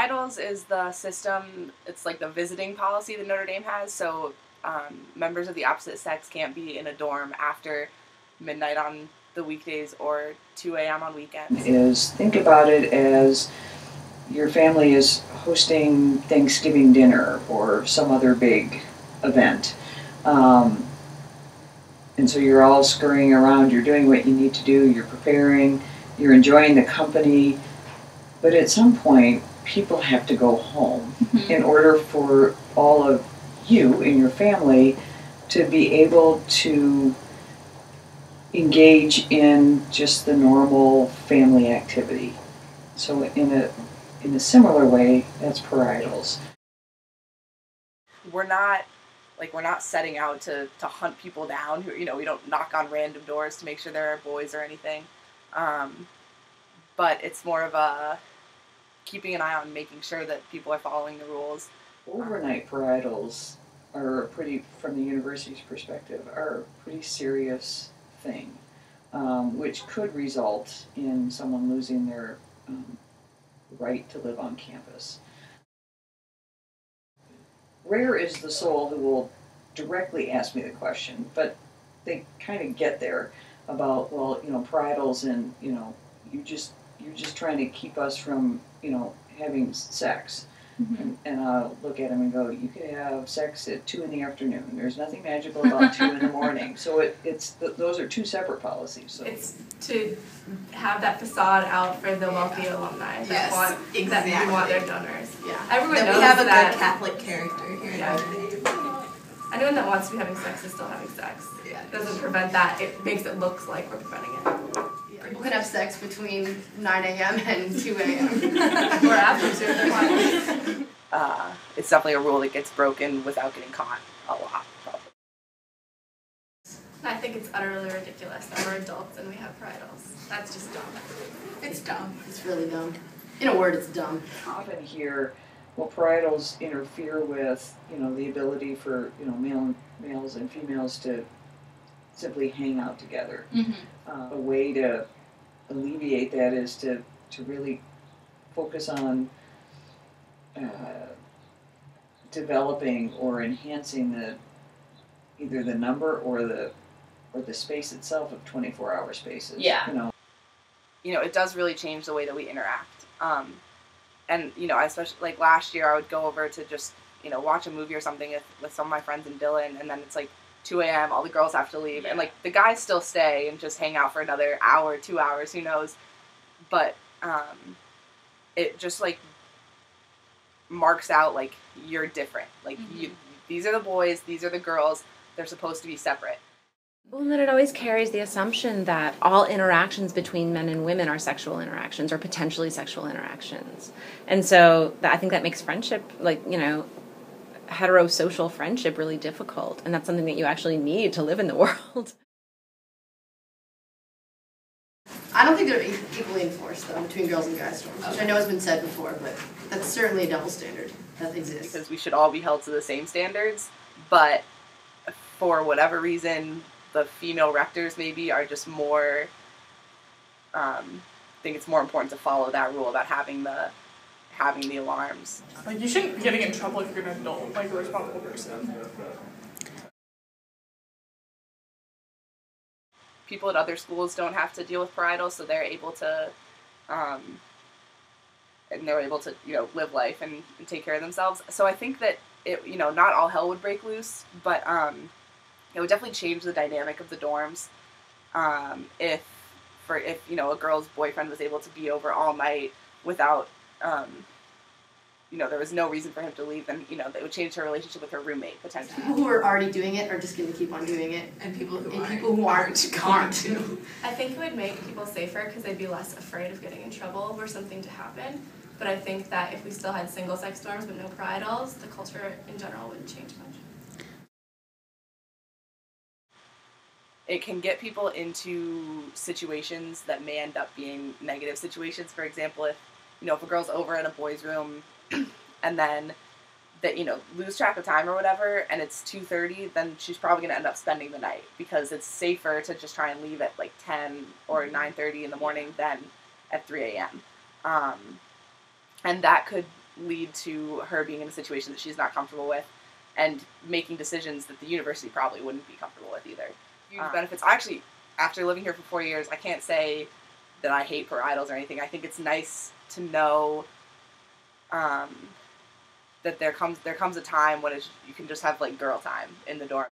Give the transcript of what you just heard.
Parietals is the system, it's like the visiting policy that Notre Dame has, so members of the opposite sex can't be in a dorm after midnight on the weekdays or 2 a.m. on weekends. Is think about it as your family is hosting Thanksgiving dinner or some other big event. And so you're all scurrying around, you're doing what you need to do, you're preparing, you're enjoying the company, but at some point, people have to go home in order for all of you and your family to be able to engage in just the normal family activity. So in a similar way, that's Parietals. We're not setting out to hunt people down who, we don't knock on random doors to make sure there are boys or anything. But it's more of a keeping an eye on making sure that people are following the rules. Overnight Parietals are from the university's perspective, are a pretty serious thing, which could result in someone losing their right to live on campus. Rare is the soul who will directly ask me the question, but they kind of get there about, well, Parietals and, you're just trying to keep us from, having sex. And I'll look at them and go, you could have sex at 2 in the afternoon. There's nothing magical about 2 in the morning. So those are two separate policies. So it's to have that facade out for the wealthy alumni that want their donors. Yeah, everyone that knows we have a that good Catholic character here. Yeah. Anyone that wants to be having sex is still having sex. Yeah. It doesn't prevent that. It makes it look like we're preventing it. People can have sex between 9 a.m. and 2 a.m. or after 2 if they want. It's definitely a rule that gets broken without getting caught a lot, probably. I think it's utterly ridiculous that we're adults and we have Parietals. That's just dumb. It's dumb. It's really dumb. In a word, it's dumb. Often hear, well, Parietals interfere with, the ability for, males and females to simply hang out together. A way to alleviate that is to really focus on developing or enhancing either the number or the space itself of 24-hour spaces. Yeah. It does really change the way that we interact. And I especially, like last year, I would go over to just watch a movie or something with some of my friends in Dillon, and then it's like 2 a.m. all the girls have to leave, and the guys still stay and just hang out for another hour, 2 hours, who knows. But it just marks out you're different. These are the boys, these are the girls. They're supposed to be separate. Well, and then it always carries the assumption that all interactions between men and women are sexual interactions or potentially sexual interactions. And so I think that makes friendship, heterosocial friendship really difficult. And that's something that you actually need to live in the world. I don't think they're equally enforced, though, between girls and guys dorms, which I know has been said before, but that's certainly a double standard that exists. Because we should all be held to the same standards, but for whatever reason, the female rectors maybe are just more, think it's more important to follow that rule about having the alarms. You shouldn't be getting in trouble if you're an adult, a responsible person. People at other schools don't have to deal with Parietals, so they're able to, live life and take care of themselves. So I think that not all hell would break loose, but it would definitely change the dynamic of the dorms. If a girl's boyfriend was able to be over all night without, there was no reason for him to leave, then, that would change her relationship with her roommate, potentially. People who are already doing it are just going to keep on doing it, and people who aren't aren't. I think it would make people safer because they'd be less afraid of getting in trouble were something to happen. But I think that if we still had single-sex dorms but no Parietals, the culture in general wouldn't change much. It can get people into situations that may end up being negative situations. For example, if a girl's over in a boy's room and then that lose track of time or whatever, and it's 2:30, then she's probably going to end up spending the night because it's safer to just try and leave at 10 or 9:30 in the morning than at 3 a.m. And that could lead to her being in a situation that she's not comfortable with and making decisions that the university probably wouldn't be comfortable with either. Huge benefits. Actually, after living here for 4 years, I can't say that I hate Parietals or anything. I think it's nice to know that there comes a time when you can just have like girl time in the dorm.